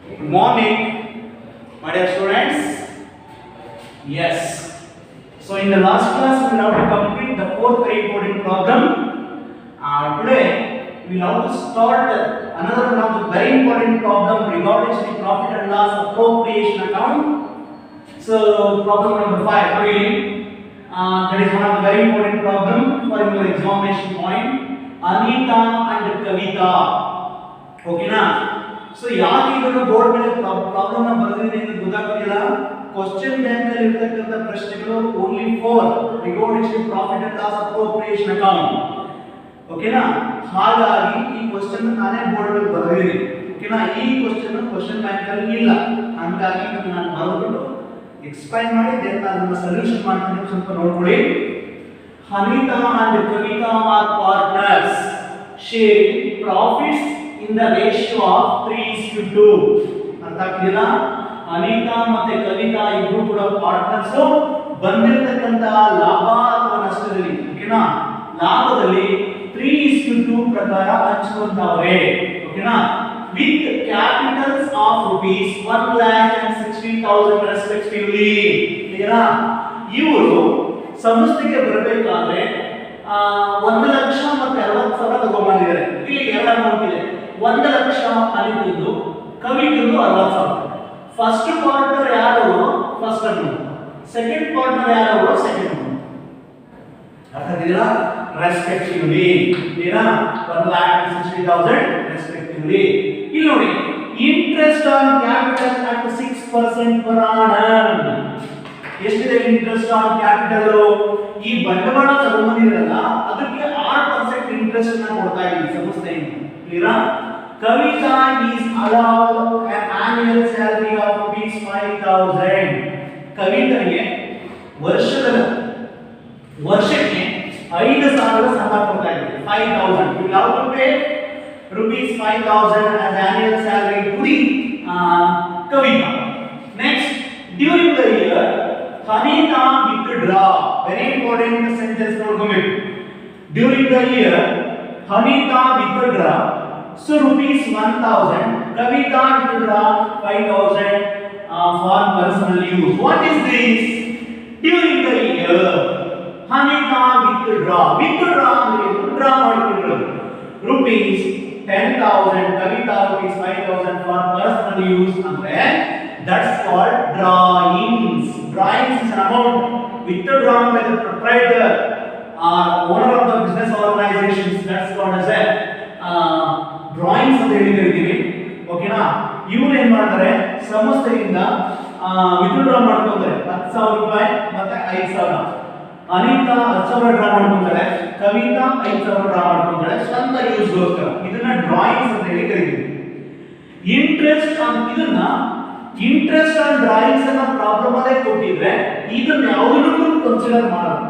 Good morning, my dear students. Yes. So in the last class, we have to complete the fourth very important problem. Today, we have to start another one of the very important problem regarding the profit and loss appropriation account. So problem number 5. Really, that is one of the very important problem for your examination point. Anita and Kavita. Okay, na? So ಯಾಕೆ ಇದನ್ನು board ಮೇಲೆ problem ನ ಬರೆದಿದ್ದೀನಿ ಅಂತ ಗೊತ್ತಾಗ್ತಿಲ್ಲ. Question bank ಅಲ್ಲಿ ಇರತಕ್ಕಂತ ಪ್ರಶ್ನೆಗಳು only for regarding profit and loss appropriation account. ಓಕೆನಾ? ಹಾಗಾಗಿ ಈ ಕ್ವಶ್ಚನ್ ನಾನೇ ಬೋರ್ಡ್ ಮೇಲೆ ಬರೆದಿದ್ದೀನಿ. ಓಕೆನಾ? ಈ ಕ್ವಶ್ಚನ್ ಬ್ಯಾಂಕ್ ಅಲ್ಲಿ ಇಲ್ಲ. ಹಾಗಾಗಿ ಇದನ್ನ ನಾನು ಬರೆದ್ಬಿಟ್ಟು ಎಕ್ಸ್ಪ್ಲೈನ್ ಮಾಡಿ ದೆನ್ ಅದನ್ನ ಸೊಲ್ಯೂಷನ್ ಮಾಡ್ತೀನಿ. ಸ್ವಲ್ಪ ನೋಡ್ಕೊಳ್ಳಿ. Anita and Kavita are partners sharing profits in the ratio of 3:2. ಅರ್ಥ ಆಗ್ತಿದೆಯಾ? ಅನಿತಾ ಮತ್ತೆ ಕವಿತಾ ಇಬ್ಬರು ಕೂಡ ಪಾರ್ಟ್ನರ್ಸ್. ಬಂದಿರತಕ್ಕಂತ ಲಾಭ ಅಥವಾ ನಷ್ಟದಲ್ಲಿ ಓಕೆನಾ ಲಾಭದಲ್ಲಿ 3:2 ಪ್ರಕಾರ ಹಂಚುವಂತವರೇ. ಓಕೆನಾ? With capitals of rupees 1,60,000 respectively. ಕ್ಲಿಯರಾ? ಇವರು ಸಂಸ್ಥೆಗೆ ಬರಬೇಕಾದ್ರೆ 1 ಲಕ್ಷ ಮತ್ತೆ 60,000 ತಗೊಂಡ್ಬಂದಿದ್ದಾರೆ. ಇಲ್ಲಿ ಎರಡು ಅಮೌಂಟ್ ಇದೆ. 1 ಲಕ್ಷ ಅನಿತಿದ್ದು ಕವಿತಿದ್ದು 60,000. ಫಸ್ಟ್ ಪಾರ್ಟ್ನರ್ ಯಾರು? First amount. ಸೆಕೆಂಡ್ ಪಾರ್ಟ್ನರ್ ಯಾರು? Second amount. ಅರ್ಥ ಆಗಿದೆಯಾ? ರೆಸ್ಪೆಕ್ಟಿವ್ಲಿ. ಏನಾ? 1,60,000 ರೆಸ್ಪೆಕ್ಟಿವ್ಲಿ. ಇಲ್ಲಿ ನೋಡಿ, interest on capital at 6% per annum. ಎಷ್ಟಿದೆ ಇಂಟ್ರೆಸ್ಟ್ ಆನ್ ಕ್ಯಾಪಿಟಲ್? ಈ ಬಂಡವಾಳ ತಗೊಂಡಿರಲ್ಲ ಅದಕ್ಕೆ 6% ಇಂಟ್ರೆಸ್ಟ್ ಅನ್ನು ಕೊಡ್ತಾ ಇದ್ದೀವಿ ಸಂಸ್ಥೆಯಿಂದ. ಕ್ಲಿಯರಾ? Kavita is allowed an annual salary of rupees 5,000. ಕವಿತನಿಗೆ ವರ್ಷಕ್ಕೆ 5,000 ಸಂಬಳ ಕೊಡ್ತಾ ಇದ್ದೀವಿ. 5,000. You have to pay rupees 5,000 as annual salary to the Kavita. Next, during the year Anita withdraw. Very important sentence ನೋಡ್ಕೊಬೇಕು. During the year Anita withdraw. So rupees 1,000. Kavita withdraw 5,000 for personal use. What is this? During the year Anita withdraw. Withdraw ಅಂದ್ರೆ withdraw ಮಾಡಿದ್ರು. Rupees 10,000. Kavita rupees 5,000 for personal use. ಅಂದ್ರೆ that's called drawings. Drawings is an amount withdrawn by the proprietor or owner of the business organizations. That's called as a drawings ಅಂತ ಹೇಳಿದ್ದೀವಿ. ಓಕೆನಾ? ಇವರು ಏನು ಮಾಡ್ತಾರೆ? ಸಂಸ್ಥೆಯಿಂದ ವಿತ್ಡ್ರಾ ಮಾಡ್ಕೊಂತಾರೆ 10,000 ರೂಪಾಯಿ ಮತ್ತೆ 5,000. ಅನಿತಾ 10,000 ಡ್ರಾ ಮಾಡ್ಕೊಂತಾರೆ, ಕವಿತಾ 5,000 ಡ್ರಾ ಮಾಡ್ಕೊಂತಾರೆ ಸ್ವಂತ ಯೂಸ್ಗೋಸ್ಕರ. ಇದನ್ನ ಡ್ರಾಯಿಂಗ್ಸ್ ಅಂತ ಹೇಳಿ ಕರೀತೀವಿ. ಇಂಟ್ರೆಸ್ಟ್ ಇದನ್ನ ಇಂಟ್ರೆಸ್ಟ್ ಆನ್ ಡ್ರಾಯಿಂಗ್ಸ್ ಅನ್ನ ಪ್ರಾಬ್ಲಮ್ ಅಲ್ಲೇ ಕೊಟ್ಟಿದ್ರೆ ಇದನ್ನ ಯಾವುದಕ್ಕೂ ಕನ್ಸಿಡರ್ ಮಾಡಲ್ಲ.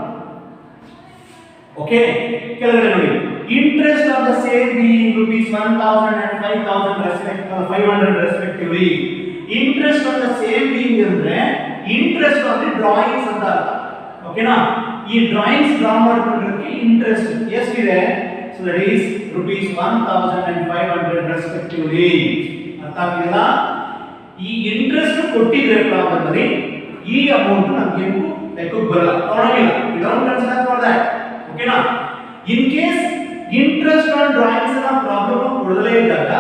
ಓಕೆ? ಕೆಳಗಡೆ ನೋಡಿ, interest on the same being rupees 1,000 and 500 respectively. Interest on the same being ಅಂದ್ರೆ ಇಂಟ್ರೆಸ್ಟ್ ಆನ್ ದಿ ಡ್ರಾಯಿಂಗ್ಸ್ ಅಂತ ಅರ್ಥ. ಓಕೆನಾ? ಈ ಡ್ರಾಯಿಂಗ್ಸ್ ಡ್ರಾ ಮಾಡ್ಕೊಂಡ್ರೆ ಇಂಟ್ರೆಸ್ಟ್ ಎಷ್ಟಿದೆ? So that is rupees 1,000 and 500 respectively. ಅರ್ಥ ಆಗಿದೆಯಾ? ಈ ಇಂಟ್ರೆಸ್ಟ್ ಕೊಟ್ಟಿದ್ರೆ ಪ್ರಾಬ್ಲಮ್ ಅಲ್ಲಿ ಈ ಅಮೌಂಟ್ ನಮಗೆ ಲೆಕ್ಕಕ್ಕೆ ಬರಲ್ಲ, ತಗೊಳ್ಳೋದಿಲ್ಲ. We don't consider for that. ಓಕೆನಾ? In case interest on drawings ಅನ್ನ ಪ್ರಾಬ್ಲಮ್ ಕೊಡಲೇ ಇದ್ದಾಗ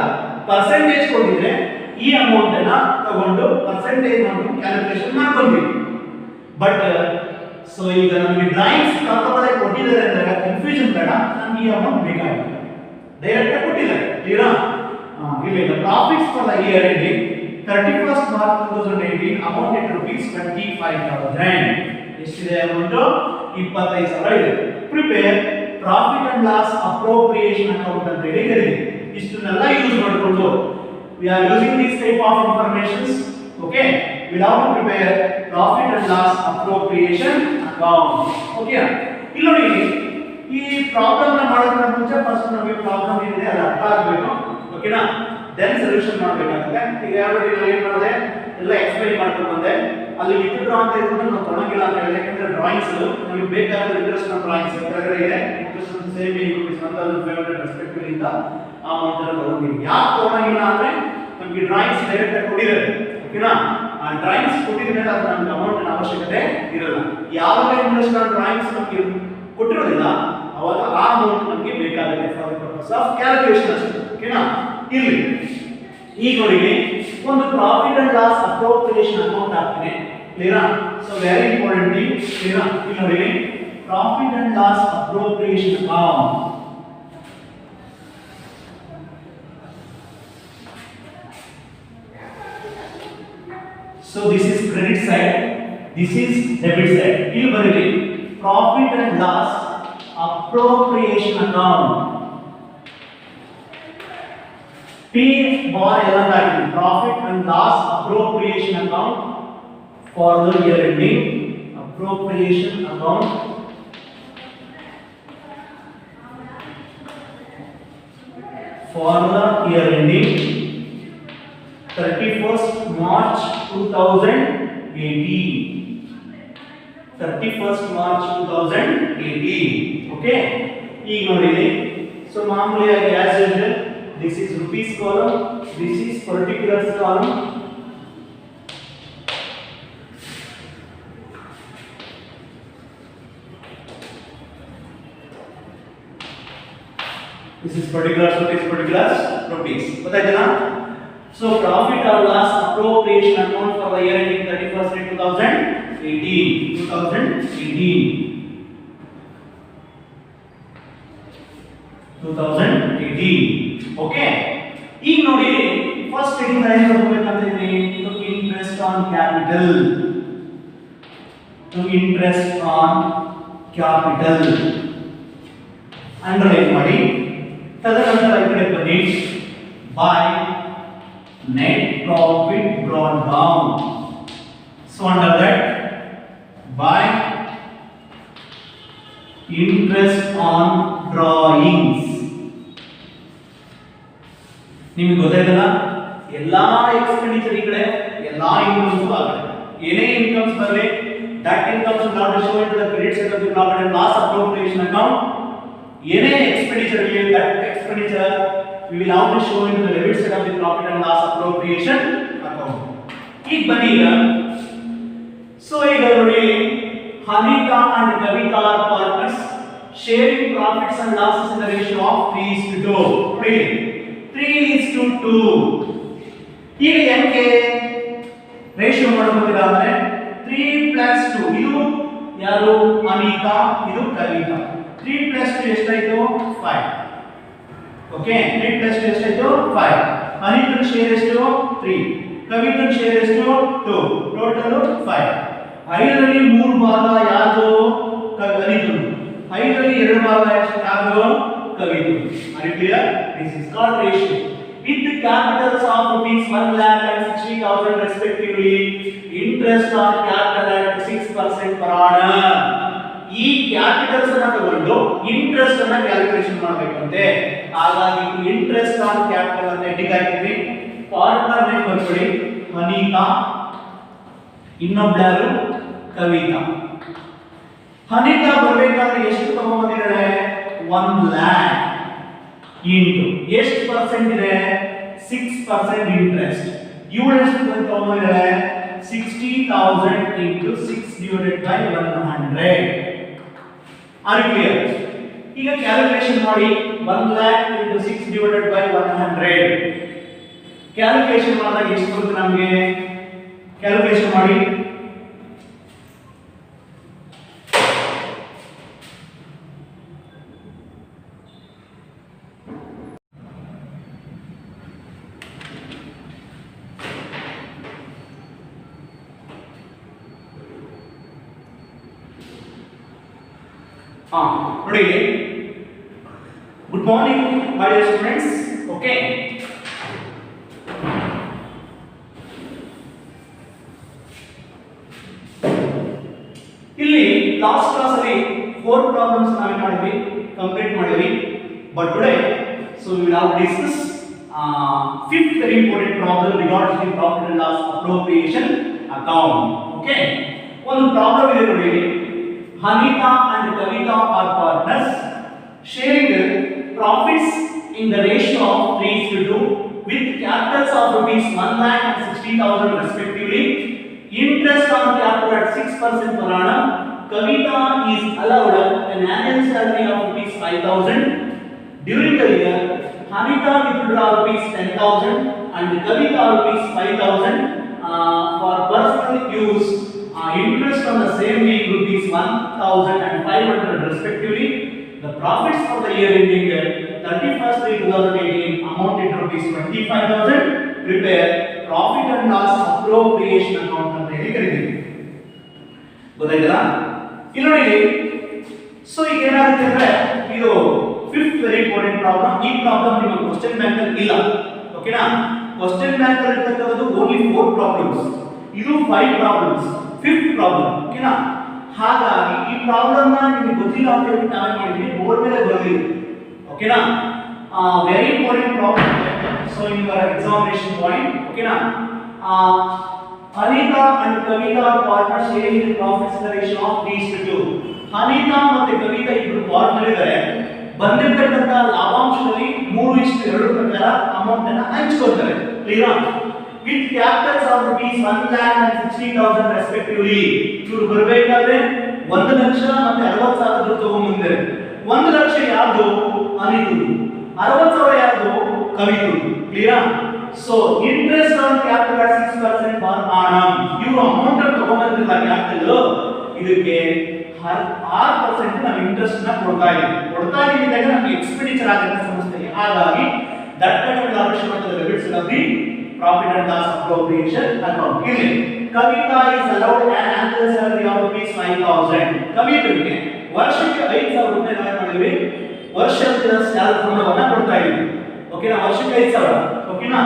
ಪರ್ಸೆಂಟೇಜ್ ಕೊಟ್ಟಿದ್ರೆ ಈ ಅಮೌಂಟ್ ಅನ್ನ ತಗೊಂಡು ಪರ್ಸೆಂಟೇಜ್ ಅನ್ನು ಕ್ಯಾಲ್ಕುಲೇಷನ್ ಮಾಡ್ಕೊಂತೀವಿ. ಬಟ್ ಸೊ ಈಗ ನಮಗೆ ಡ್ರಾಯಿಂಗ್ಸ್ ಪ್ರಾಬ್ಲಮ್ ಅಲ್ಲೇ ಕೊಟ್ಟಿದ್ದಾರೆ ಅಂದಾಗ ಕನ್ಫ್ಯೂಷನ್ ಬೇಡ. ನಮ್ಗೆ ಈ ಅಮೌಂಟ್ ಬೇಕಾಗಿಲ್ಲ, ಡೈರೆಕ್ಟ್ ಆಗಿ ಕೊಟ್ಟಿದ್ದಾರೆ. ಕ್ಲಿಯರಾ? ಇಲ್ಲಿ the profits for the year ending 31st March 2018 amounted to rupees 25,000. ಎಷ್ಟಿದೆ ಅಮೌಂಟ್? 25,000 ಇದೆ. Prepare profit and loss appropriation account ಅಂತ ಹೇಳಿ ಕರೀತೀವಿ. ಇಷ್ಟನ್ನೆಲ್ಲ ಯೂಸ್ ಮಾಡಿಕೊಂಡು we are using this type of informations. Okay? We have to prepare profit and loss appropriation account. Okay? ಇಲ್ಲಿ ನೋಡಿ, ಈ problem ನ ಮಾಡೋದಕ್ಕಿಂತ ಮುಂಚೆ ಫಸ್ಟ್ ನಮಗೆ ಪ್ರಾಬ್ಲಮ್ ಏನಿದೆ ಅದು ಅರ್ಥ ಆಗಬೇಕು. ಓಕೆನಾ? ದೆನ್ ಸೊಲ್ಯೂಷನ್ ಮಾಡಬೇಕಾಗುತ್ತೆ. ಈಗ ಯಾರು ಏನು ಮಾಡಿದೆ ಎಲ್ಲ ಎಕ್ಸ್ಪ್ಲೈನ್ ಮಾಡ್ಕೊಂಡು ಬಂದೆ. ಅಲ್ಲಿ ವಿತ್ಡ್ರಾ ಅಂತ ಇರೋದನ್ನ ನಾವು ತೊಗೊಳಂಗಿಲ್ಲ ಅಂತ ಹೇಳಿದೆ. ಯಾಕಂದ್ರೆ ಡ್ರಾಯಿಂಗ್ಸ್ ನಮಗೆ ಬೇಕಾದ ಇಂಟ್ರೆಸ್ಟ್ ಆನ್ ಡ್ರಾಯಿಂಗ್ಸ್ ಕೆಳಗಡೆ ಇದೆ. Interest on saving rupees 1,500 respectively ಇಂದ ಆ ಅಮೌಂಟ್ ಅನ್ನು ತಗೊಂಡಿವಿ. ಯಾಕೆ ತೊಗೊಳಂಗಿಲ್ಲ ಅಂದ್ರೆ ನಿಮಗೆ ಡ್ರಾಯಿಂಗ್ಸ್ ಡೈರೆಕ್ಟ್ ಆಗಿ ಕೊಟ್ಟಿದ್ದಾರೆ ಓಕೆನಾ ಆ ಡ್ರಾಯಿಂಗ್ಸ್ ಕೊಟ್ಟಿದ್ರೆ ಅದು ನಮಗೆ ಅಮೌಂಟ್ ಅವಶ್ಯಕತೆ ಇರಲ್ಲ ಯಾವಾಗ ಇಂಟ್ರೆಸ್ಟ್ ಆನ್ ಡ್ರಾಯಿಂಗ್ಸ್ ನಮಗೆ ಕೊಟ್ಟಿರೋದಿಲ್ಲ ಅವಾಗ ಆ ಅಮೌಂಟ್ ನಮಗೆ ಬೇಕಾಗುತ್ತೆ for the purpose of calculation ಅಷ್ಟೇ ಓಕೆನಾ ಇಲ್ಲಿ ಈಗ ನೋಡಿ ಒಂದು profit and loss appropriation account ಆಗ್ತಿದೆ ಕ್ಲಿಯರಾ ಸೊ ವೆರಿ ಇಂಪಾರ್ಟೆಂಟ್ ಥಿಂಗ್ ಕ್ಲಿಯರಾ ಇಲ್ಲಿ ನೋಡಿ profit and loss appropriation account so this is credit side this is debit side ಇಲ್ಲಿ ಬರೀರಿ profit and loss appropriation account P bar ಎಲ್ಲ ಹಾಕಿ profit and loss appropriation account for the year ending appropriation account for the year ending 31st March 2018 31st March 2018 okay ಈಗ ನೋಡಿ so ಮಾಮೂಲಿಯಾಗಿ as usual this is rupees column this is particulars column this is particulars rupees ಗೊತ್ತಾಯ್ತಲ್ಲ so profit or loss appropriation account for the year ending 31st May 2018 okay ಈಗ ನೋಡಿ first heading ಏನು ತಗೋಬೇಕಂತ ಇದ್ರೆ interest on capital underline ಮಾಡಿ ತದನಂತರ ಈ ಕಡೆ ಬನ್ನಿ by net profit brought down so under that by interest on drawings ನಿಮಗೆ ಗೊತ್ತಾಯ್ತಲ್ಲ ಎಲ್ಲಾ ಎಕ್ಸ್ಪೆಂಡಿಚರ್ ಈ ಕಡೆ ಎಲ್ಲಾ ಇನ್ಕಮ್ಸ್ ಆಗುತ್ತೆ ಏನೇ ಇನ್ಕಮ್ಸ್ ಬರಲಿ that income should not be shown into the credit side of the profit and loss appropriation account ಏನೇ ಎಕ್ಸ್ಪೆಂಡಿಚರ್ ಇರಲಿ that expenditure we will now be shown into the debit side of the profit and loss appropriation account ಈಗ ಬನ್ನಿ ಈಗ so ಈಗ ನೋಡಿ Hanika and Kavita are partners sharing profits and losses in the ratio of 3:2 3:2 ಈಗ ಹೆಂಗೆ ratio ಮಾಡ್ಕೊತೀರಾ ಅಂದ್ರೆ 3+2 ಇದು ಯಾರು ಅನಿತಾ ಇದು ಕವಿತಾ 3+2 ಎಷ್ಟಾಯ್ತು 5 ಓಕೆ 3+2 ಎಷ್ಟಾಯ್ತು 5 ಅನಿತನ ಶೇರ್ ಎಷ್ಟು 3 ಕವಿತನ ಶೇರ್ ಎಷ್ಟು 2 ಟೋಟಲ್ 5 5ರಲ್ಲಿ 3 ಭಾಗ ಯಾರು ಅನಿತನು 5ರಲ್ಲಿ 2 ಭಾಗ ಯಾರು ಕವಿತು are you clear this is called ratio with the capitals of rupees 1 lakh and 60,000 respectively interest on capital at 6% per annum ಈ ಕ್ಯಾಪಿಟಲ್ಸ್ ಅನ್ನು ತಗೊಂಡು ಇಂಟ್ರೆಸ್ಟ್ ಅನ್ನು ಕ್ಯಾಲ್ಕುಲೇಷನ್ ಮಾಡಬೇಕಂತೆ ಹಾಗಾಗಿ ಇಂಟ್ರೆಸ್ಟ್ ಆನ್ ಕ್ಯಾಪಿಟಲ್ ಅಂತ ಹೆಡಿಂಗ್ ಹಾಕಿದ್ವಿ ಪಾರ್ಟ್ನರ್ ನೇಮ್ ಬರ್ಕೊಳ್ಳಿ ಅನಿತಾ ಇನ್ನೊಬ್ಬರು ಕವಿತಾ ಅನಿತಾ ಬರಬೇಕಾದ್ರೆ ಎಷ್ಟು ತಗೊಂಡ್ಬಂದಿದ್ದಾಳೆ 1 lakh into ಎಷ್ಟು ಪರ್ಸೆಂಟ್ ಇದೆ 6% ಇಂಟ್ರೆಸ್ಟ್ ಇವಳು ಎಷ್ಟು ತಗೊಂಡ್ಬಂದಿದ್ದಾಳೆ 60,000 into 6 divided by 100 are you clear ಈಗ ಕ್ಯಾಲ್ಕುಲೇಷನ್ ಮಾಡಿ 1 lakh into 6 divided by 100 calculation ಮಾಡಿದಾಗ ಎಷ್ಟು ಬರುತ್ತೆ ನಮಗೆ ಕ್ಯಾಲ್ಕುಲೇಷನ್ ಮಾಡಿ ನೋಡಿ good morning my dear students okay ಇಲ್ಲಿ ಲಾಸ್ಟ್ ಕ್ಲಾಸ್ ಅಲ್ಲಿ 4 ಪ್ರಾಬ್ಲಮ್ಸ್ ನಾವು ಮಾಡಿದ್ವಿ ಕಂಪ್ಲೀಟ್ ಮಾಡಿದ್ವಿ but today so we will have discuss fifth very important problem regarding the profit and loss appropriation account okay one problem ಇದೆ ನೋಡಿ Hanita and Kavita are partners sharing profits in the ratio of 3:2 with capitals of rupees 1,60,000 respectively. Interest on capital at 6% per annum. Kavita is allowed an annual salary of rupees 5,000. During the year, Hanita withdraw rupees 10,000 and Kavita rupees 5,000 for personal use. Interest on the same being rupees 1,500 respectively. The profits for the year ending 31st/3/2018 amounted to rupees 25,000. Prepare profit and loss appropriation account ಅಂತ ಹೇಳಿ ಕರೀತೀವಿ. ಗೊತ್ತಾಯ್ತಲ್ಲ? ಇಲ್ಲಿ ನೋಡಿ, so ಈಗ ಏನಾಗುತ್ತೆ ಅಂದ್ರೆ ಇದು ಫಿಫ್ತ್ ವೆರಿ ಇಂಪಾರ್ಟೆಂಟ್ ಪ್ರಾಬ್ಲಮ್. ಈ ಪ್ರಾಬ್ಲಮ್ ನಿಮ್ಮ ಕ್ವೆಶ್ಚನ್ ಬ್ಯಾಂಕ್ ಅಲ್ಲಿ ಇಲ್ಲ. ಓಕೆನಾ? ಕ್ವೆಶ್ಚನ್ ಬ್ಯಾಂಕ್ ಅಲ್ಲಿ ಇರ್ತಕ್ಕಂಥದ್ದು ಓನ್ಲಿ 4 ಪ್ರಾಬ್ಲಮ್ಸ್. ಇದು 5 ಪ್ರಾಬ್ಲಮ್ಸ್. Fifth problem. ಓಕೆನಾ? ಹಾಗಾಗಿ ಈ ಪ್ರಾಬ್ಲಮ್ ನ ನಿಮಗೆ ಗೊತ್ತಿಲ್ಲ ಅಂತ ಹೇಳಿ ನಾವೇ ಮಾಡಿದ್ವಿ, ಬೋರ್ಡ್ ಮೇಲೆ ಬರೆದಿದ್ದೀವಿ. ಓಕೆನಾ? Very important problem. So in your examination point. ಓಕೆನಾ? Hanita and Kavita are partners sharing the profits in the ratio of 3:2. Hanita ಮತ್ತೆ ಕವಿತಾ ಇಬ್ಬರು ಪಾರ್ಟ್ನರ್ ಇದ್ದಾರೆ. ಬಂದಿರತಕ್ಕಂತ ಲಾಭಾಂಶದಲ್ಲಿ 3:2 ಪ್ರಕಾರ ಅಮೌಂಟ್ ಅನ್ನು ಹಂಚಿಕೊಳ್ತಾರೆ. Clear? With capitals of rupees 1,60,000 respectively. ಇವರು ಬರಬೇಕಾದ್ರೆ 1 ಲಕ್ಷ ಮತ್ತೆ 60,000 ತಗೊಂಡ್ಬಂದಿದ್ದಾರೆ. 1 ಲಕ್ಷ ಯಾವುದು? ಅನಿತು. 60,000 ಯಾವುದು? ಕವಿತು. Clear? So interest on capital at 6% per annum. ಇವರು ಅಮೌಂಟ್ ಅನ್ನು ತಗೊಂಡ್ಬಂದಿಲ್ಲ ಕ್ಯಾಪಿಟಲ್, ಇದಕ್ಕೆ 6% ನಾವು ಇಂಟ್ರೆಸ್ಟ್ ನ ಕೊಡ್ತಾ ಇದ್ದಾಗ ನಮಗೆ ಎಕ್ಸ್ಪೆಂಡಿಚರ್ ಆಗುತ್ತೆ ಸಂಸ್ಥೆಗೆ. ಹಾಗಾಗಿ ದಟ್ ಕೈಂಡ್ ಆಫ್ ಲಾಭಾಂಶ ಮತ್ತು debits of the profit and loss appropriation account. ಇಲ್ಲಿ Kavita is allowed an annual salary of rupees 5,000. ಕವಿತೆಗೆ ವರ್ಷಕ್ಕೆ 5,000 ರೂಪಾಯಿ ನಾವು ಮಾಡಿದ್ವಿ, ವರ್ಷದ ಸ್ಯಾಲರಿ ಹಣವನ್ನು ಕೊಡ್ತಾ ಇದ್ವಿ. ಓಕೆನಾ? ವರ್ಷಕ್ಕೆ 5,000. ಓಕೆನಾ?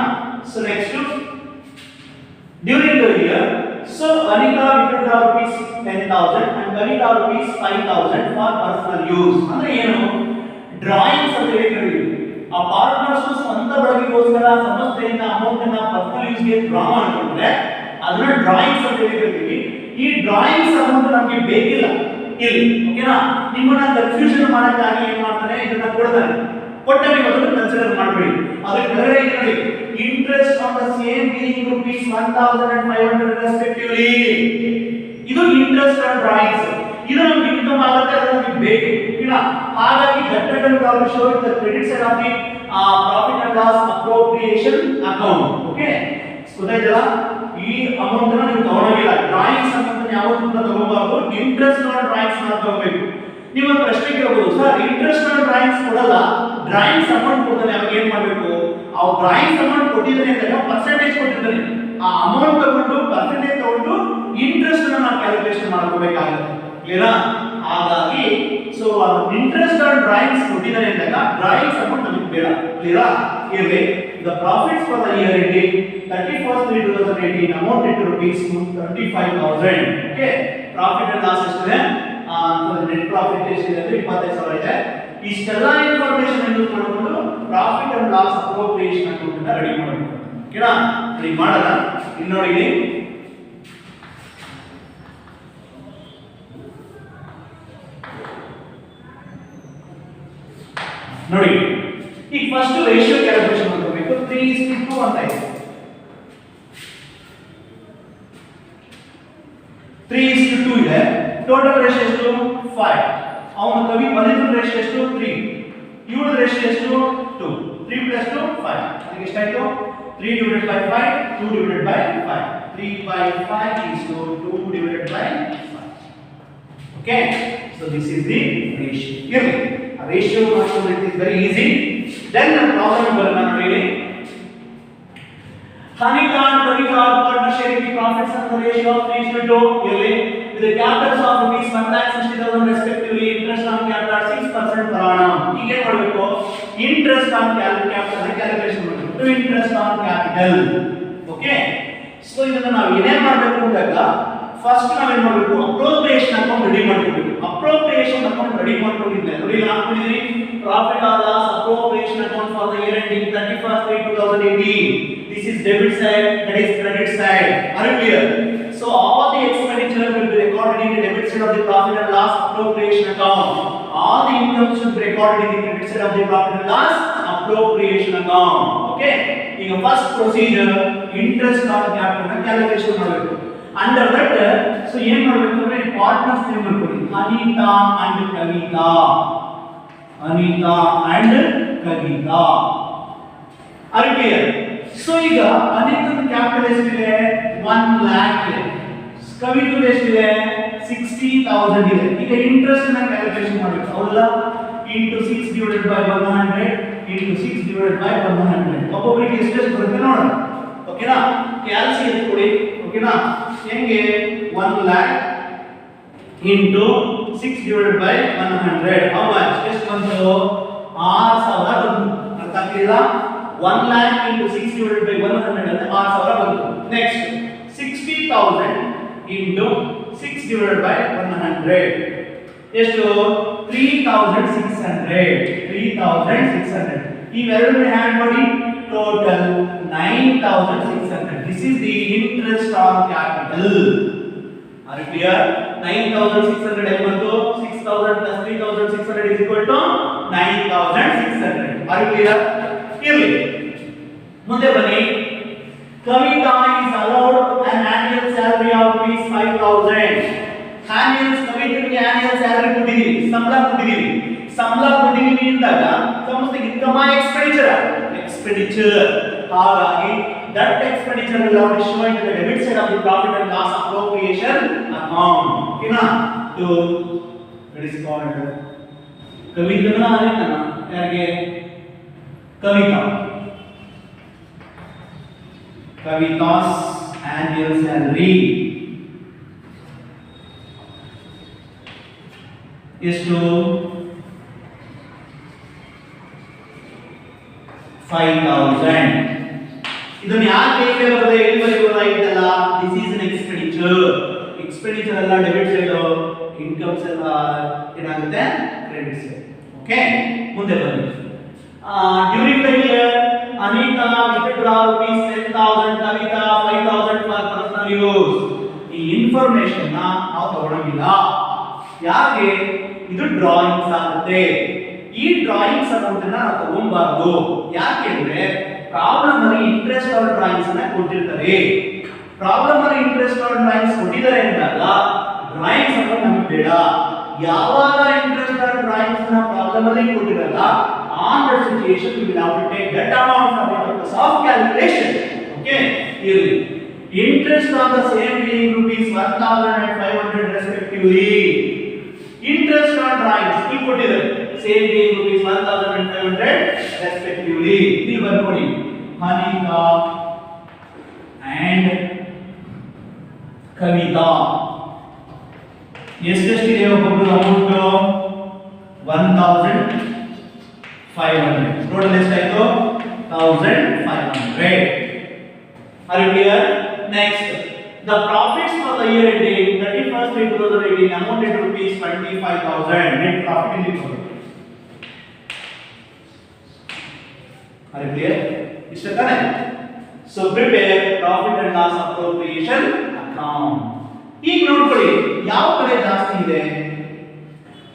So next, during the year, so Anita withdraw rupees 10,000 and Kavita rupees 5,000 for personal use. ಅಂದ್ರೆ ಏನು? ಡ್ರಾಯಿಂಗ್ಸ್ ಅಂತ ಹೇಳಿದ್ವಿ. ಆ ಪಾರ್ಟ್ನರ್ಸ್ ಸ್ವಂತ ಬಳಕೆಗೋಸ್ಕರ ಸಂಸ್ಥೆಯಿಂದ ಅಮೌಂಟ್ ಅನ್ನ ಪರ್ಸನಲ್ ಯೂಸ್ ಗೆ ಡ್ರಾ ಮಾಡ್ಕೊಂಡ್ರೆ ಅದನ್ನ ಡ್ರಾಯಿಂಗ್ಸ್ ಅಂತ ಹೇಳಿರ್ತೀವಿ. ಈ ಡ್ರಾಯಿಂಗ್ಸ್ ಅಮೌಂಟ್ ನಮಗೆ ಬೇಕಿಲ್ಲ ಇಲ್ಲಿ. ಓಕೆನಾ? ನಿಮ್ಮನ್ನ ಕನ್ಫ್ಯೂಷನ್ ಮಾಡಕ್ಕಾಗಿ ಏನ್ ಮಾಡ್ತಾನೆ, ಇದನ್ನ ಕೊಡ್ತಾನೆ. ಕೊಟ್ಟ ನೀವು ಅದನ್ನ ಕನ್ಸಿಡರ್ ಮಾಡಬೇಡಿ. ಅದಕ್ಕೆ ಕೆಳಗಡೆ ಇದೆ ನೋಡಿ, interest on the same being rupees 1,500 respectively. ಇದು ಇಂಟ್ರೆಸ್ಟ್ ಆನ್ ಡ್ರಾಯಿಂಗ್ಸ್. ಇದು ನಮಗೆ ಇನ್ಕಮ್ ಆಗುತ್ತೆ, ಅದು ನಮಗೆ ಬೇಕು. ಓಕೆನಾ? ಹಾಗಾಗಿ that kind of show the credit side of the profit and loss appropriation account. Okay? ಗೊತ್ತಾಯ್ತಲ್ಲ? ಈ ಅಮೌಂಟ್ ಅನ್ನು ನೀವು ತಗೊಳ್ಳೋದಿಲ್ಲ. ಡ್ರಾಯಿಂಗ್ಸ್ ಅಂತ ಯಾವತ್ತೂ ಕೂಡ ತಗೋಬಾರದು. ಇಂಟ್ರೆಸ್ಟ್ ಆನ್ ಡ್ರಾಯಿಂಗ್ಸ್ ಮಾತ್ರ ತಗೋಬೇಕು. ನೀವು ಒಂದು ಪ್ರಶ್ನೆ ಕೇಳಬಹುದು, ಸರ್ ಇಂಟ್ರೆಸ್ಟ್ ಆನ್ ಡ್ರಾಯಿಂಗ್ಸ್ ಕೊಡಲ್ಲ, ಡ್ರಾಯಿಂಗ್ಸ್ ಅಮೌಂಟ್ ಕೊಡ್ತಾನೆ, ಅವಾಗ ಏನ್ ಮಾಡಬೇಕು? ಆ ಡ್ರಾಯಿಂಗ್ಸ್ ಅಮೌಂಟ್ ಕೊಟ್ಟಿದ್ದಾನೆ ಅಂದಾಗ ಪರ್ಸೆಂಟೇಜ್ ಕೊಟ್ಟಿದ್ದಾನೆ, ಆ ಅಮೌಂಟ್ ತಗೊಂಡು ಪರ್ಸೆಂಟೇಜ್ ತಗೊಂಡು ಇಂಟ್ರೆಸ್ಟ್ ಅನ್ನು ನಾವು ಕ್ಯಾಲ್ಕುಲೇಷನ್ ಮಾಡ್ಕೋಬೇಕಾಗುತ್ತೆ. ಕ್ಲಿಯರಾ? ಹಾಗಾಗಿ ಸೊ ಇಂಟ್ರೆಸ್ಟ್ ಆನ್ ಡ್ರಾಯಿಂಗ್ಸ್ ಕೊಟ್ಟಿದ್ದಾನೆ ಅಂದಾಗ ಡ್ರಾಯಿಂಗ್ಸ್ ಅಮೌಂಟ್ ನಮಗೆ ಬೇಡ. ಕ್ಲಿಯರಾ? ಇರಲಿ. The profits for the year ending 31st/3/2018 amounted to rupees 35,000. Okay? Profit and loss ಎಷ್ಟಿದೆ? ನೆಟ್ ಪ್ರಾಫಿಟ್ ಎಷ್ಟಿದೆ ಅಂದ್ರೆ 25,000 ಇದೆ. ಇಷ್ಟೆಲ್ಲ ಇನ್ಫಾರ್ಮೇಷನ್ ಯೂಸ್ ಮಾಡಿಕೊಂಡು profit and loss appropriation account ಅನ್ನು ರೆಡಿ ಮಾಡಬೇಕು. ಓಕೆನಾ? ರೆಡಿ ಮಾಡೋಣ. ಇಲ್ಲಿ ನೋಡಿ, ನೋಡಿ ಈಗ ಫಸ್ಟ್ ರೇಷಿಯೋ ಕ್ಯಾಲ್ಕುಲೇಷನ್ ಮಾಡಬೇಕು. 3:2 ಅಂತ ಇದೆ. 3:2 ಇದೆ. ಟೋಟಲ್ ರೇಷಿಯೋ ಎಷ್ಟು? 5. ಅವನ ಕವಿ ಬಂದಿದ್ದ ರೇಷಿಯೋ ಎಷ್ಟು? 3. ಇವಳ ರೇಷಿಯೋ ಎಷ್ಟು? 2. 3 + 2 5. ಅದಕ್ಕೆ ಎಷ್ಟಾಯ್ತು? 3 / 5 2 / 5. 3/5 is 2 / 5. Okay, so this is the ratio. Here a ratio it is very easy. Then the problem ಬರೋಣ ನೋಡಿ. Hanita and Kavita are partners sharing the profits and the ratio of 3:2 yearly with the capitals of rupees 1,60,000 respectively. Interest on capital at 6% per annum. ಈಗ ಏನು ಮಾಡಬೇಕು? Interest on capital calculation ಮಾಡಬೇಕು. Interest on capital. Okay, so ಇದನ್ನ ನಾವು ಏನೇನ್ ಮಾಡಬೇಕು ಅಂದಾಗ first ನಾವು ಏನು ಮಾಡಬೇಕು? ಅಪ್ರೋಪ್ರಿಯೇಷನ್ ಅಕೌಂಟ್ ರೆಡಿ ಮಾಡ್ಕೋಬೇಕು. ಅಪ್ರೋಪ್ರಿಯೇಷನ್ ಅಕೌಂಟ್ ರೆಡಿ ಮಾಡ್ಕೊಂಡಿದ್ದೆ ನೋಡಿ, ಹಾಕೊಂಡಿದ್ರಿ profit or loss appropriation account for the year ending 31st/3/2018. This is debit side, that is credit side. Are you clear? So all the expenditure will be recorded in the debit side of the profit and loss appropriation account. All the income should be recorded in the credit side of the profit and loss appropriation account. Okay, ಈಗ first procedure interest on capital ನ calculation ಮಾಡಬೇಕು. Under that, so ಏನು ಮಾಡಬೇಕು ಅಂದ್ರೆ partners name ಮಾಡ್ಕೊಳ್ಳಿ. Anita and Kavita. Anita and Kavita. Are you clear? So ಈಗ ಅನಿತನ capital ಎಷ್ಟಿದೆ? 1 lakh ಇದೆ. ಕವಿತದ ಎಷ್ಟಿದೆ? 60,000 ಇದೆ. ಈಗ ಇಂಟ್ರೆಸ್ಟ್ ನ ಕ್ಯಾಲ್ಕುಲೇಷನ್ ಮಾಡಬೇಕು. ಹೌದಲ್ಲ? into 6 divided by 100 into 6 divided by 100. ಒಬ್ಬೊಬ್ಬರಿಗೆ ಎಷ್ಟು ಬರುತ್ತೆ ನೋಡೋಣ. ಓಕೆನಾ? ಕ್ಯಾಲ್ಸಿ ಎತ್ತು ಕೊಡಿ. ಓಕೆನಾ? ಹೆಂಗೆ 1 lakh into 6 divided by 100. How much? ಎಷ್ಟು ಬಂತು? 6000 ಬಂತು. ಅರ್ಥ ಆಗ್ಲಿಲ್ಲ? 1 lakh into 6 divided by 100 ಅಂದ್ರೆ 6000 ಬಂತು. ನೆಕ್ಸ್ಟ್ 60,000 into 6 divided by 100 ಎಷ್ಟು? 3,600. ಇವೆರಡನ್ನು ಆಡ್ ಮಾಡಿ total 9,600. This is the interest on capital. Are you clear? 9,600 ಏನು ಬಂತು? 6,000 plus 3,600 is equal to 9,600. Are you clear? ಇರಲಿ. ಮುಂದೆ ಬನ್ನಿ. Kavita is allowed an annual salary of rupees 5,000. Annual ಕವಿತೆಗೆ annual salary ಕೊಟ್ಟಿದ್ದೀವಿ, ಸಂಬಳ ಕೊಟ್ಟಿದ್ದೀವಿ. ಸಂಬಳ ಕೊಟ್ಟಿದ್ದೀವಿ ಅಂದಾಗ ಸಂಸ್ಥೆಗೆ ಇನ್ಕಮ್ ಎಕ್ಸ್ಪೆಂಡಿಚರ್. ಹಾಗಾಗಿ that expenditure will have to show into the debit side of the profit and loss appropriation account. ಓಕೆನಾ? to that is called ಕವಿತನ ಅನೇಕನ ಯಾರಿಗೆ? ಕವಿತಾ. Kavita's annual salary ಎಷ್ಟು? 5,000. ಇದನ್ನ ಯಾಕೆ ಇಲ್ಲಿ ಬರದೆ ಇಲ್ಲಿ ಬರೆಯಬಹುದಾಗಿತ್ತಲ್ಲ? This is an expenditure. Expenditure ಎಲ್ಲ ಡೆಬಿಟ್ ಸೈಡ್, ಇನ್ಕಮ್ಸ್ ಎಲ್ಲ ಏನಾಗುತ್ತೆ? Credit side. ಓಕೆ, ಮುಂದೆ ಬನ್ನಿ. During the year Anita withdraw rupees 10,000, Kavita 5,000 for personal use. ಈ ಇನ್ಫಾರ್ಮೇಷನ್ ನಾವು ತಗೊಳ್ಳೋದಿಲ್ಲ. ಯಾಕೆ? ಇದು ಡ್ರಾಯಿಂಗ್ಸ್ ಆಗುತ್ತೆ. ಈ ಡ್ರಾಯಿಂಗ್ಸ್ ಅನ್ನೋದನ್ನ ನಾವು ತಗೊಳ್ಳಬಾರದು. ಯಾಕೆಂದ್ರೆ ಪ್ರಾಬ್ಲಮ್ ಅಲ್ಲಿ ಇಂಟ್ರೆಸ್ಟ್ ಆನ್ ಡ್ರಾಯಿಂಗ್ಸ್ ಅನ್ನ ಕೊಟ್ಟಿರ್ತಾರೆ. ಪ್ರಾಬ್ಲಮ್ ಅಲ್ಲಿ ಇಂಟ್ರೆಸ್ಟ್ ಆನ್ ಡ್ರಾಯಿಂಗ್ಸ್ ಕೊಟ್ಟಿದ್ದಾರೆ ಅಂದಾಗ ಡ್ರಾಯಿಂಗ್ಸ್ ಅನ್ನೋದು ನಮಗೆ ಬೇಡ. ಯಾವಾಗ ಇಂಟ್ರೆಸ್ಟ್ ಆನ್ ಡ್ರಾಯಿಂಗ್ಸ್ ನ ಪ್ರಾಬ್ಲಮ್ ಅಲ್ಲಿ ಕೊಟ್ಟಿರಲ್ಲ, on that situation we will have to take that amount for the purpose of calculation. Okay, ಇರಲಿ. Interest on the same being rupees 1,500 respectively. Interest on drawings ಇಲ್ಲಿ ಕೊಟ್ಟಿದ್ದಾರೆ, ಸೇಮ್ being rupees 1,500 respectively. ಇಲ್ಲಿ ಬರ್ಕೊಳ್ಳಿ, Anita and Kavita ಎಷ್ಟೆಷ್ಟಿದೆ ಒಬ್ಬೊಬ್ಬರು amount? 1,500. Total ಎಷ್ಟಾಯ್ತು? 1,500. Are you clear? Next, the profits for the year ending 31st May 2018 amounted to rupees 25,000. Net profit in the. Are you clear? Is it correct? So prepare profit and loss appropriation account. ಈಗ ನೋಡ್ಕೊಳ್ಳಿ, ಯಾವ ಕಡೆ ಜಾಸ್ತಿ ಇದೆ?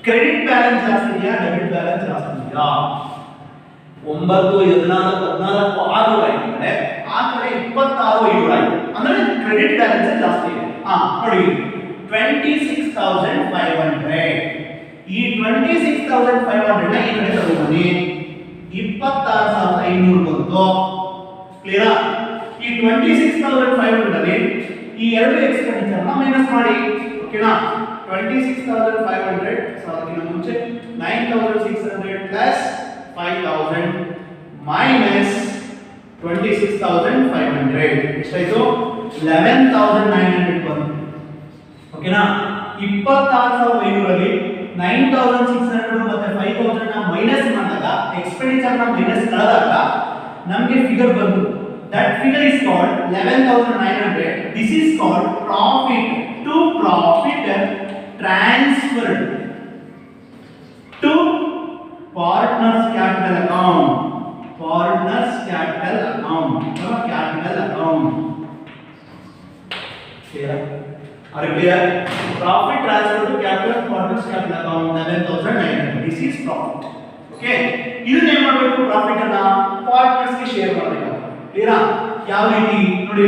Credit balance ಜಾಸ್ತಿ ಇದೆಯಾ, debit balance ಜಾಸ್ತಿ ಇದೆಯಾ? 9, 14, 14, 6 ಆಗಿದೆ, ಆ ಕಡೆ 26, 7 ಆಗಿದೆ. ಅಂದ್ರೆ ಕ್ರೆಡಿಟ್ ಬ್ಯಾಲೆನ್ಸ್ ಜಾಸ್ತಿ ಇದೆ. ನೋಡಿ 26,500. ಈ 26,500 ನ ಈ ಕಡೆ ತಗೊಂಡ್ಬನ್ನಿ, 26,500 ಬಂತು. ಕ್ಲಿಯರಾ? ಈ 26,500 ಅಲ್ಲಿ ಈ ಎರಡು ಎಕ್ಸ್ಪೆಂಡಿಚರ್ ನ ಮೈನಸ್ ಮಾಡಿ. ಓಕೆನಾ? 26,500 ಸಾಕಿನ ಮುಂಚೆ 9,600 ಪ್ಲಸ್ 5,000 ಮೈನಸ್ 26,500 ಎಷ್ಟಾಯ್ತು? 11,900 ಬಂತು. ಓಕೆನಾ? 26,500 ಅಲ್ಲಿ 9,600 ಮತ್ತೆ 5,000 ನ ಮೈನಸ್ ಮಾಡಿದಾಗ, ಎಕ್ಸ್ಪೆಂಡಿಚರ್ ನ ಮೈನಸ್ ಕಳೆದಾಗ ನಮಗೆ ಫಿಗರ್ ಬಂತು. That figure is called 11,900. This is called profit. To profit transferred to partners capital account. Partners capital account. Capital account. Clear? Are you clear? Profit transferred to capital partners capital account 11,900. This is profit. Okay ಇದನ್ನ ಏನು ಮಾಡಬೇಕು profit ಅನ್ನ partners ಗೆ share ಮಾಡಬೇಕಾಗುತ್ತೆ ಕ್ಲಿಯರಾ ಯಾವ ರೀತಿ ನೋಡಿ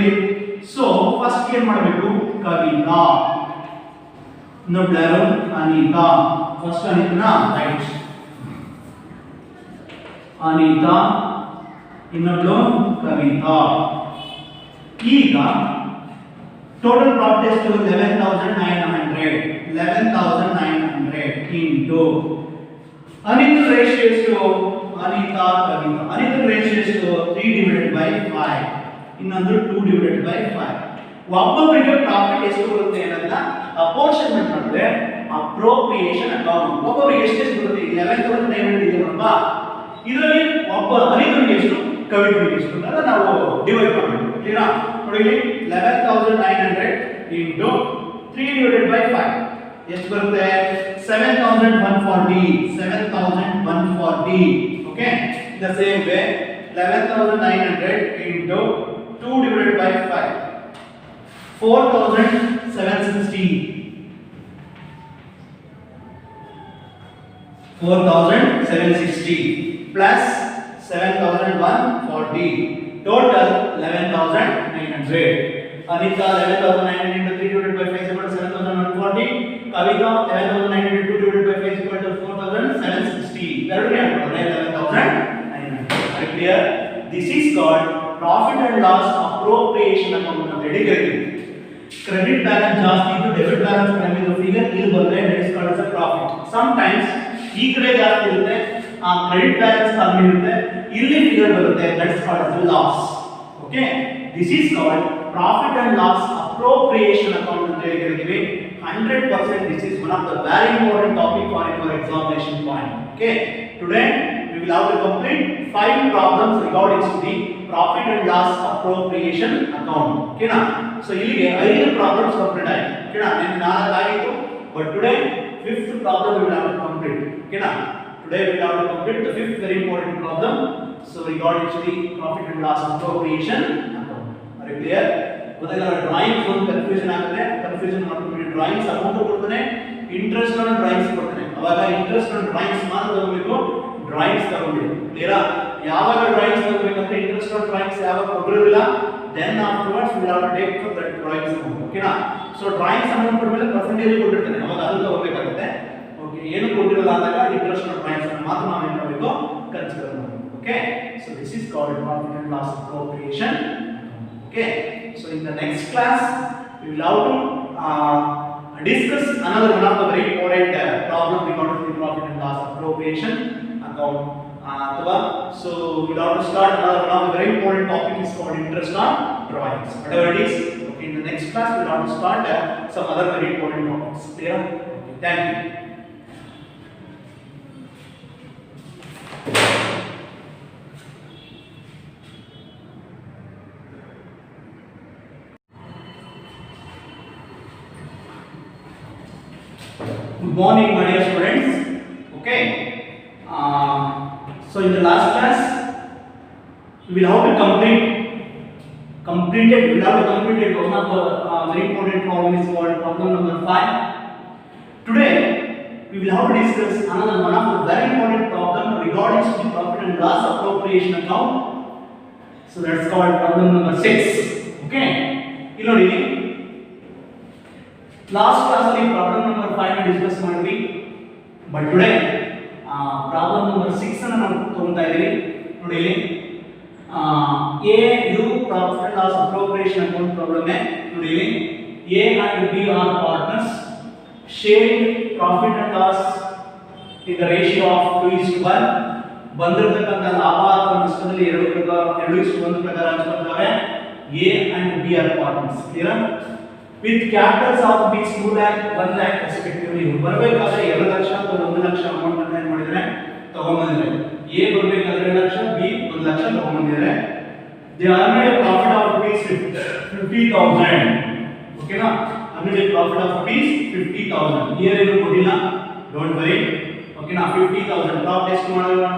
ಸೊ ಫಸ್ಟ್ ಏನು ಮಾಡಬೇಕು ಕವಿತಾ ಇನ್ನೊಬ್ಳು ಅನಿತಾ ಫಸ್ಟ್ ಅನಿತಾ ರೈಟ್ ಅನಿತಾ ಇನ್ನೊಬ್ಳು ಕವಿತಾ ಈಗ ಟೋಟಲ್ ಪ್ರಾಫಿಟ್ ಎಷ್ಟು 11900 into ಅನಿತಾ ರೇಷಿಯೋ ಎಷ್ಟು ಅನಿತಾ ಕವಿತಾ ಅನಿತಾ ರೇಷಿಯೋ ಎಷ್ಟು 3 divided by 5 ಇನ್ನೊಂದು 2 divided by 5 ಒಬ್ಬೊಬ್ಬರಿಗೆ ಪ್ರಾಫಿಟ್ ಎಷ್ಟು ಬರುತ್ತೆ ಅನ್ನೋದನ್ನ ಅಪೋರ್ಷನ್ಮೆಂಟ್ ಮಾಡಿದ್ರೆ ಅಪ್ರೋಪ್ರಿಯೇಷನ್ ಅಕೌಂಟ್ ಒಬ್ಬೊಬ್ಬರಿಗೆ ಎಷ್ಟು ಬರುತ್ತೆ 11900 ಇದೆ ಅಲ್ವಾ ಇದರಲ್ಲಿ ಒಬ್ಬ ಅನಿತನಿಗೆ ಎಷ್ಟು ಕವಿತನಿಗೆ ಎಷ್ಟು ಅಂತ ನಾವು ಡಿವೈಡ್ ಮಾಡಬೇಕು ಕ್ಲಿಯರಾ ನೋಡಿ 11900 into 3 divided by 5 ಎಷ್ಟು ಬರುತ್ತೆ 7140 okay in the same way 11900 into 2 divided by 5 4760 plus 7140 total 11900 Anita 11900 into 3 divided by 5 is equal to 7140 Kavita 11900 into 2 divided by 5 is equal to 4760 that will be 11900 are you clear this is called profit and loss appropriation account ಅಂತ ಹೇಳಿ ಕರೀತೀವಿ credit balance ಜಾಸ್ತಿ ಇದ್ದು debit balance ಕಡಿಮೆ ಇದ್ದು figure ಇಲ್ಲಿ ಬಂದ್ರೆ that is called as a profit sometimes ಈ ಕಡೆ ಜಾಸ್ತಿ ಇರುತ್ತೆ ಆ ಕ್ರೆಡಿಟ್ ಬ್ಯಾಲೆನ್ಸ್ ಕಡಿಮೆ ಇರುತ್ತೆ ಇಲ್ಲಿ ಫಿಗರ್ ಬರುತ್ತೆ that is called as a loss okay this is called profit and loss appropriation account ಅಂತ ಹೇಳಿ ಕರೀತೀವಿ 100% this is one of the very important topic for your examination point okay today we will have to complete 5 problems regarding to the profit and loss appropriation account okay na so ilige 5 problems complete ಆಯ್ತು okay na ನಿನ್ನೆ 4 ಆಗಿತ್ತು but today 5th problem we will have to complete okay na today we will have to complete the 5th very important problem so regarding to the profit and loss appropriation account are you clear ಮೊದಲ drawing ಒಂದು confusion ಆಗುತ್ತೆ confusion ಮಾಡ್ಕೊಂಡು drawings amount ಕೊಡ್ತಾನೆ interest on drawings ಕೊಡ್ತಾನೆ ಅವಾಗ interest on drawings ಮಾತ್ರ ತಗೋಬೇಕು drawings ತಗೊಂಡಿಲ್ಲ ಕ್ಲಿಯರಾ ಯಾವಾಗ ಡ್ರಾಯಿಂಗ್ಸ್ ತಗೋಬೇಕಂದ್ರೆ ಇಂಟ್ರೆಸ್ಟ್ ಆನ್ ಡ್ರಾಯಿಂಗ್ಸ್ ಯಾವಾಗ ಕೊಟ್ಟಿರಲಿಲ್ಲ then afterwards we will take for that drawings amount ಓಕೆನಾ ಸೊ ಡ್ರಾಯಿಂಗ್ಸ್ ಅಮೌಂಟ್ ಕೊಟ್ಮೇಲೆ ಪರ್ಸೆಂಟೇಜ್ ಕೊಟ್ಟಿರ್ತಾನೆ ಅವಾಗ ಅದು ತಗೋಬೇಕಾಗುತ್ತೆ ಓಕೆ ಏನು ಕೊಟ್ಟಿರಲ್ಲ ಅಂದಾಗ ಇಂಟ್ರೆಸ್ಟ್ ಆನ್ ಡ್ರಾಯಿಂಗ್ಸ್ ಮಾತ್ರ ನಾವು ಏನು ಮಾಡಬೇಕು ಕನ್ಸಿಡರ್ ಮಾಡಬೇಕು okay so this is called profit and loss appropriation okay so in the next class we will have to discuss another one of the very important problem regarding the profit and loss appropriation account so we will have to start another one of the very important topic is called interest on drawings whatever it is okay in the next class we will have to start some other very important topics clear okay thank you Good morning, my dear students. Okay. So in the last class, we will have to complete one of the very important problem is called problem number 5. Today, we will have to discuss another one of the very important problem regarding to the profit and loss appropriation account. So that's called problem number 6. Okay. You know, last class ಅಲ್ಲಿ problem number 5 discuss ಮಾಡಿದ್ವಿ but today problem number 6 ಅನ್ನು ನಾವು ತಗೊಂತಾ ಇದೀವಿ ನೋಡಿ ಇಲ್ಲಿ ಎ ಯು profit and loss appropriation account problem ಇದೆ ನೋಡಿ ಇಲ್ಲಿ A and B are partners sharing profit and loss in the ratio of 2:1 ಬಂದಿರತಕ್ಕಂತ ಲಾಭ ಅಥವಾ ನಷ್ಟದಲ್ಲಿ 2:1 ಪ್ರಕಾರ ಹಂಚಿಕೊಳ್ತಾರೆ A and B are partners clear with capitals of rupees 2 lakh 1 lakh respectively ಬರಬೇಕಾದ್ರೆ 2 ಲಕ್ಷ ಅಥವಾ 1 ಲಕ್ಷ ಅಮೌಂಟ್ ಅನ್ನು ಏನು ಮಾಡಿದ್ರೆ ತಗೊಂಡ್ಬಂದಿದ್ದಾರೆ ಎ ಬರಬೇಕಾದ್ರೆ 2 ಲಕ್ಷ ಬಿ 1 ಲಕ್ಷ ತಗೊಂಡ್ಬಂದಿದ್ದಾರೆ they earned a profit of rupees 50000 ಓಕೆನಾ earned a profit of rupees 50000 year ಏನು ಕೊಟ್ಟಿಲ್ಲ ಡೋಂಟ್ ವರಿ ಓಕೆನಾ 50000 ಪ್ರಾಫಿಟ್ ಎಷ್ಟು ಮಾಡಿದ್ರೆ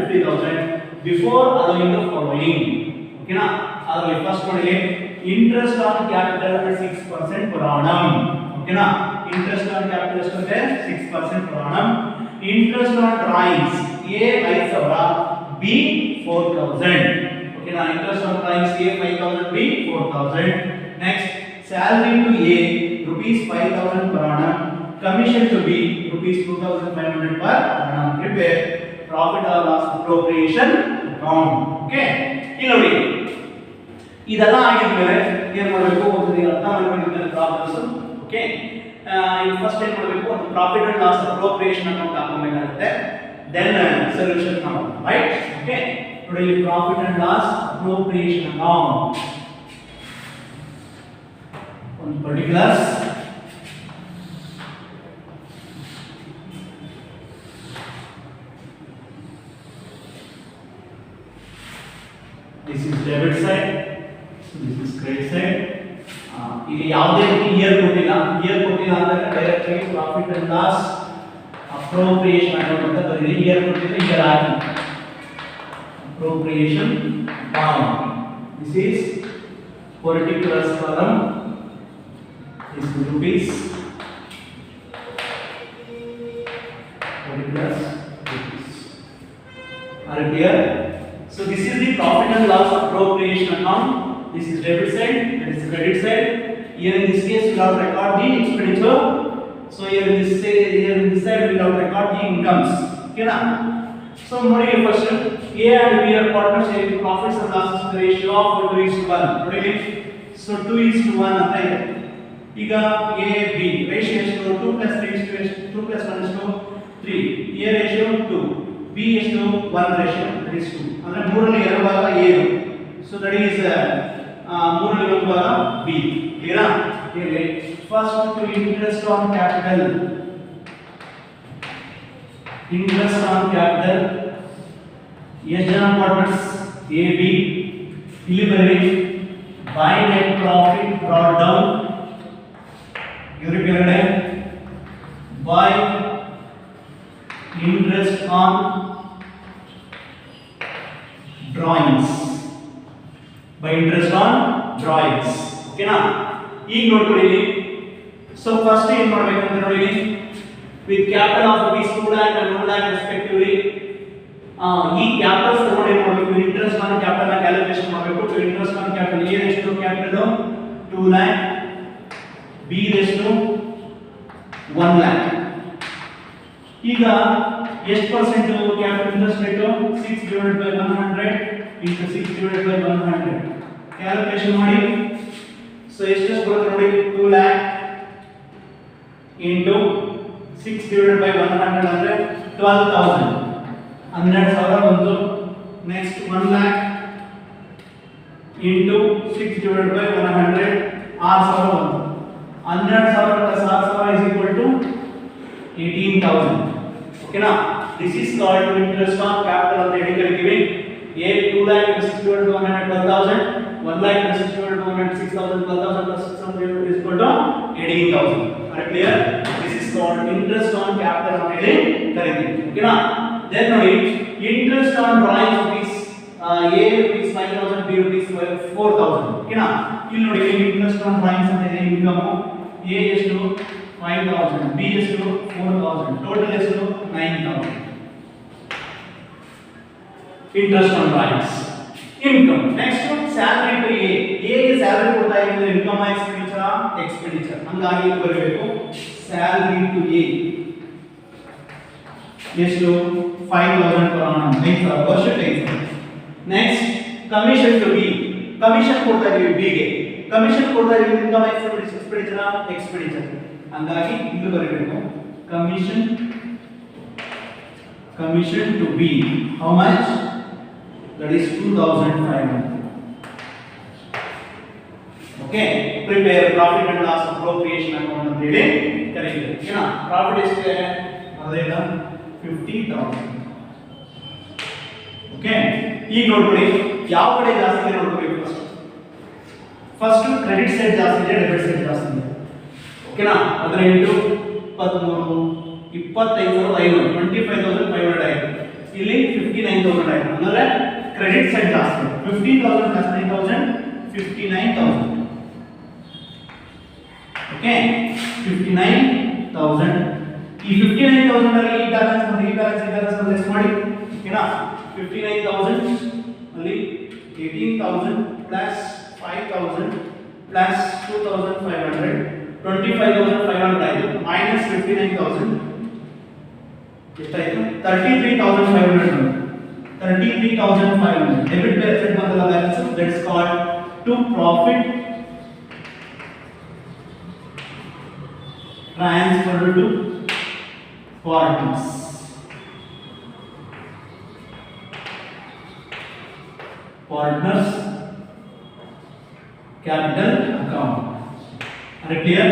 50000 ಬಿಫೋರ್ allowing the following ಓಕೆನಾ ಅದರಲ್ಲಿ ಫಸ್ಟ್ ನೋಡಿ interest on capital at 6% per annum okay interest on capital is 6% per annum interest on drawings A 5000 B 4000. Okay, now interest on drawings A 5000 B 4000. Next, salary to A rupees 5000 per annum, commission to B rupees 2500 per annum. Prepare profit or loss appropriation account. Okay, ಇಲ್ಲಿ ನೋಡಿ ಇದೆಲ್ಲ ಆಗಿದ್ಮೇಲೆ ಏನು ಮಾಡಬೇಕು ಒಂದು ಅರ್ಥ ಮಾಡ್ಕೊಂಡಿದ್ದ problems. Okay, first ಏನು ಮಾಡಬೇಕು ಒಂದು profit and loss appropriation account ಹಾಕಬೇಕಾಗುತ್ತೆ, ದೆನ್ ಸೊಲ್ಯೂಷನ್ ಮಾಡೋಣ, ರೈಟ್? ಓಕೆ, ನೋಡಿ profit and loss appropriation account ಒಂದು particular this is debit side, so this is credit side. ಇಲ್ಲಿ ಯಾವುದೇ ರೀತಿ ಇಯರ್ ಕೊಟ್ಟಿಲ್ಲ ಅಂದಾಗ ಡೈರೆಕ್ಟ್ ಆಗಿ profit and loss appropriation account ಅಂತ ಬರೀರಿ. ಇಯರ್ ಕೊಟ್ಟಿದ್ರೆ ಇಯರ್ ಆಗಿ appropriation account. This is particular column is rupees, particulars rupees. Are you clear? So this is the profit and loss appropriation account. This is debit side, that is credit side. Here in this case we have to record the expenditure. So here in this side we have to record the incomes. Okay na? So ನೋಡಿ first A and B are partners sharing profits and losses in the ratio of 2:1. ನೋಡಿ, so 2:1 ಅಂತ ಇದೆ. ಈಗ A B ratio ಎಷ್ಟು? 2 + 3 2 + 1 ಎಷ್ಟು? 3. A ratio 2, B ಎಷ್ಟು? 1 ratio, that is 2. ಅಂದ್ರೆ 3 ರಲ್ಲಿ 2 ಭಾಗ A, so that is 3 ರಲ್ಲಿ 1 ಭಾಗ B. Clear? here first to interest on capital. Interest on capital, ಎಷ್ಟು ಜನ partners? A B. ಇಲ್ಲಿ ಬರೀ by net profit brought down, ಕೆಳಗಡೆ by interest on drawings, by interest on drawings. ಓಕೆನಾ? ಈಗ ನೋಡ್ಕೊಳ್ಳಿ. ಸೊ ಫಸ್ಟ್ ಏನು ಮಾಡಬೇಕಂತ ನೋಡಿ, with capital of rupees 2 lakh and 1 lakh respectively, ಈ ಕ್ಯಾಪಿಟಲ್ಸ್ ತಗೊಂಡು ಏನು ಮಾಡಬೇಕು? ಇಂಟ್ರೆಸ್ಟ್ ಆನ್ ಕ್ಯಾಪಿಟಲ್ ನ ಕ್ಯಾಲ್ಕುಲೇಷನ್ ಮಾಡಬೇಕು. ಇಂಟ್ರೆಸ್ಟ್ ಆನ್ ಕ್ಯಾಪಿಟಲ್ A ಎಷ್ಟು? ಕ್ಯಾಪಿಟಲ್ 2 lakh, B ಎಷ್ಟು? 1 lakh. ಈಗ ಎಷ್ಟು percent capital interest rate? 6/100 into 6/100 calculation ಮಾಡಿ. ಸೊ ಎಷ್ಟು ಬರುತ್ತೆ ನೋಡಿ? 2 lakh into 6/100 ಅಂದ್ರೆ 12,000, 12,000 ಬಂತು. ನೆಕ್ಸ್ಟ್ 1 lakh into 6/100 6,000 ಬಂತು. 12,000 plus 6,000 is equal to 18,000. Okay na? This is called interest on capital ಅಂತ ಹೇಳಿ ಕರೀತೀವಿ. A 2 lakh into 6/100 12,000, 1 lakh into 6/100 6,000, 12,000 plus 6,000 is equal to 18,000. Are you clear? This is called interest on capital ಅಂತ ಹೇಳಿ ಕರೀತೀವಿ. Okay na? Then ನೋಡಿ, interest on drawings rupees A rupees 5,000, B rupees 4,000. Okay na? ಇಲ್ಲಿ ನೋಡಿ interest on drawings ಅಂತ ಇದೆ. Income A ಎಷ್ಟು? 5,000, B ಎಷ್ಟು? 4,000, ಟೋಟಲ್ ಎಷ್ಟು? 9,000. interest on drawings. Income. Next, salary to A. A ಗೆ salary ಕೊಡ್ತಾ ಇದ್ರೆ income expenditure ಹಂಗಾಗಿ ಬರಬೇಕು. salary to A ಎಷ್ಟು? 5,000 per annum, 9,000 ವರ್ಷಕ್ಕೆ 9,000. Next, commission to B. commission ಕೊಡ್ತಾ ಇದೀವಿ B ಗೆ. commission ಕೊಡ್ತಾ ಇದೀವಿ income expenditure ಹಂಗಾಗಿ ಇಲ್ಲಿ ಬರಬೇಕು. commission to B, how much? That is 2,500. Okay, prepare profit and loss appropriation account ಅಂತ ಹೇಳಿ ಕರೀತೀವಿ. ಏನಾ ಪ್ರಾಫಿಟ್ ಎಷ್ಟಿದೆ? ಅದೇನ 50,000. ಓಕೆ, ಈಗ ನೋಡ್ಕೊಳ್ಳಿ ಯಾವ ಕಡೆ ಜಾಸ್ತಿ ಇದೆ ನೋಡ್ಕೋಬೇಕು. ಫಸ್ಟ್ ಕ್ರೆಡಿಟ್ ಸೈಡ್ ಜಾಸ್ತಿ ಇದೆ, ಡೆಬಿಟ್ ಸೈಡ್ ಜಾಸ್ತಿ ಇದೆ. ಓಕೆನಾ? 18 23 25,500 25,500 ಆಯಿತು. ಇಲ್ಲಿ 59,000 ಆಯಿತು. ಅಂದ್ರೆ ಕ್ರೆಡಿಟ್ ಸೈಡ್ ಜಾಸ್ತಿ. 15,000 plus 9,000 59,000. ಓಕೆ, 59,000. ಈ 59,000 ಅಲ್ಲಿ ಈ ಬ್ಯಾಲೆನ್ಸ್ ಲೆಸ್ ಮಾಡಿ ಓಕೆನಾ 59000 ಅಲ್ಲಿ 18000 ಪ್ಲಸ್ 5000 ಪ್ಲಸ್ 2500 25500 ಆಯಿತು ಮೈನಸ್ 59000 ಎಷ್ಟಾಯಿತು 33500 33500 ಡೆಬಿಟ್ ಬೈ ಅಸೆಟ್ ಬಂದಲ್ಲ balance that's called to profit transferred to partners. Partners capital account. Are clear?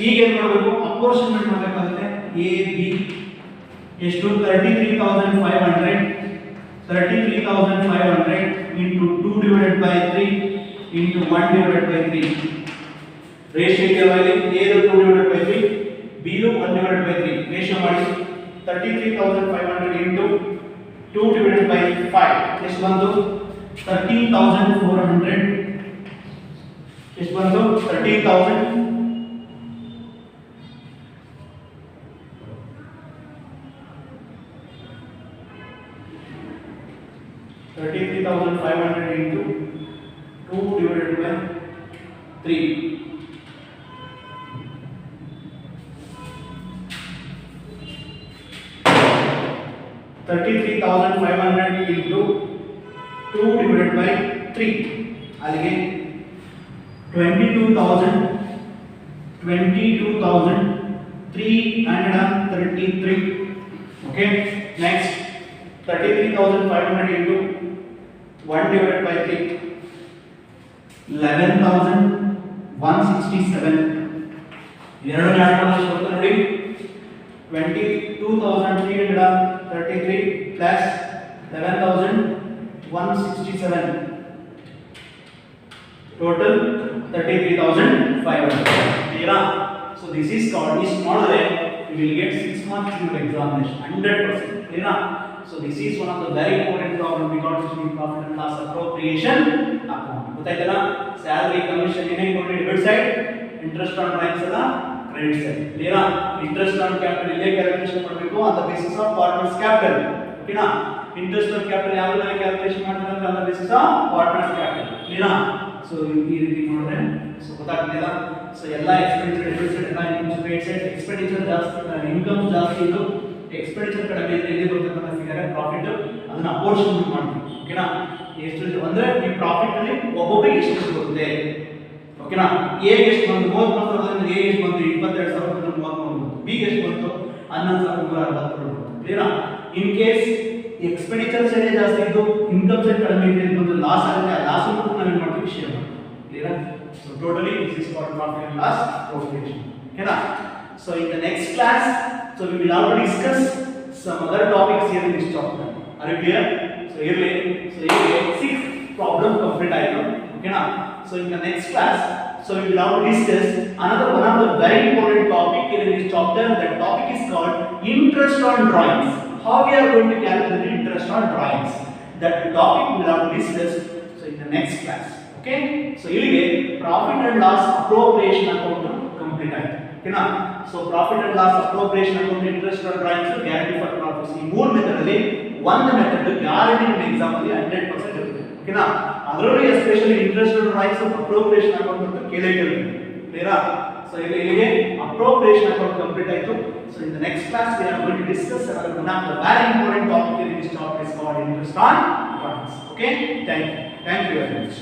ಈಗ ಏನು ಮಾಡಬೇಕು ಅಪೋರ್ಷನ್ಮೆಂಟ್ ಮಾಡಬೇಕಾಗುತ್ತೆ ಎ ಬಿ ಎಷ್ಟು 33500 into 2 divided by 3 into 1 divided by 3 ratio ಕೇವಲ a 2 divided by 3 b 1 divided by 3 ratio ಮಾಡಿ 33500 into 2 divided by 5 ಎಷ್ಟು ಬಂತು 13400 ಎಷ್ಟು ಬಂತು 33500 into 2 divided by 3 33,500 into 2 divided by 3 ಅಲ್ಲಿಗೆ 22,333 okay next 33,500 into 1 divided by 3 11,167 ಎರಡು ಆಡ್ ಮಾಡೋದು ನೋಡಿ 22,333 plus 11,167 total 33,500 clear so this is called this model you will get 6 marks in your examination 100% clear so this is one of the very important problem because it is profit and loss appropriation account ಗೊತ್ತಾಯ್ತಲ್ಲ salary commission ಏನೇನು ಕೊಡ್ರಿ debit side interest on drawings ಅಲ್ಲ credit side clear interest on capital ಇಲ್ಲೇ calculation ಮಾಡಬೇಕು on the basis of partners capital ಓಕೆನಾ interest on capital ಯಾವಾಗಲೂ calculation ಮಾಡ್ತಾರೆ on the basis of partners capital clear so ಈ ರೀತಿ ನೋಡಿದ್ರೆ so ಗೊತ್ತಾಗ್ತಿಲ್ಲ so ಎಲ್ಲ ಎಕ್ಸ್ಪೆಂಡಿಚರ್ ಡೆಬಿಟ್ ಸೈಡ್ ಎಲ್ಲ ಇನ್ಕಮ್ ಕ್ರೆಡಿಟ್ ಸೈಡ್ ಎಕ್ಸ್ಪೆಂಡಿಚರ್ ಜಾಸ್ತಿ ಇನ್ಕಮ್ ಜಾಸ್ತಿ ಇದ್ದು ಎಕ್ಸ್ಪೆಂಡಿಚರ್ ಕಡಿಮೆ ಇದ್ರೆ ಇಲ್ಲಿ ಬರ್ತಕ್ಕಂಥ ಫಿಗರ್ ಪ್ರಾಫಿಟ್ ಅದನ್ನ ಅಪೋರ್ಷನ್ಮೆಂಟ್ ಮಾಡ್ತೀವಿ ಓಕೆನಾ ಎಷ್ಟು ಅಂದ್ರೆ ಈ ಪ್ರಾಫಿಟ್ ಅಲ್ಲಿ ಒಬ್ಬೊಬ್ಬರಿಗೆ ಎಷ್ಟು ಬರುತ್ತೆ ಓಕೆನಾ ಎ ಎಷ್ಟು ಬಂತು 33000 ಎ ಎಷ್ಟು ಬಂತು 22033 ಬಿ ಎಷ್ಟು ಬಂತು 11160 clear in case expenditure side ಜಾಸ್ತಿ ಇದ್ದು ಇನ್ಕಮ್ ಸೈಡ್ ಕಡಿಮೆ ಇದ್ರೆ ಬಂದು ಲಾಸ್ ಆಗುತ್ತೆ ಆ ಲಾಸ್ ಅನ್ನು ನಾವು ಏನು ಮಾಡ್ತೀವಿ share clear so totally this is called profit and loss appropriation ಓಕೆನಾ so in the next class so we will also discuss some other topics here in this chapter are you clear so here 6 problem complete item okay na so in the next class so we will now discuss another one of the very important topic in this chapter that topic is called interest on drawings how we are going to calculate interest on drawings that topic we will now discuss so in the next class okay so ilige profit and loss appropriation account complete ಆಯ್ತು ಓಕೆನಾ so profit and loss appropriation account interest on drawings guarantee for profits ಈ ಮೂರು method ಅಲ್ಲಿ ಒಂದು method guarantee ನಿಮ್ಮ exam ಅಲ್ಲಿ 100% ಇರುತ್ತೆ ಓಕೆನಾ ಅದರಲ್ಲೂ especially interest on drawings appropriation account ಅಂತ ಕೇಳಿಕೊಳ್ಳಿ ಕ್ಲಿಯರಾ ಸೊ ಇಲ್ಲಿಗೆ ಅಪ್ರೋಪ್ರಿಯೇಷನ್ ಅಕೌಂಟ್ ಕಂಪ್ಲೀಟ್ ಆಯಿತು so in the next class we are going to discuss another one of the very important topic in this topic is called interest on drawings okay thank you very much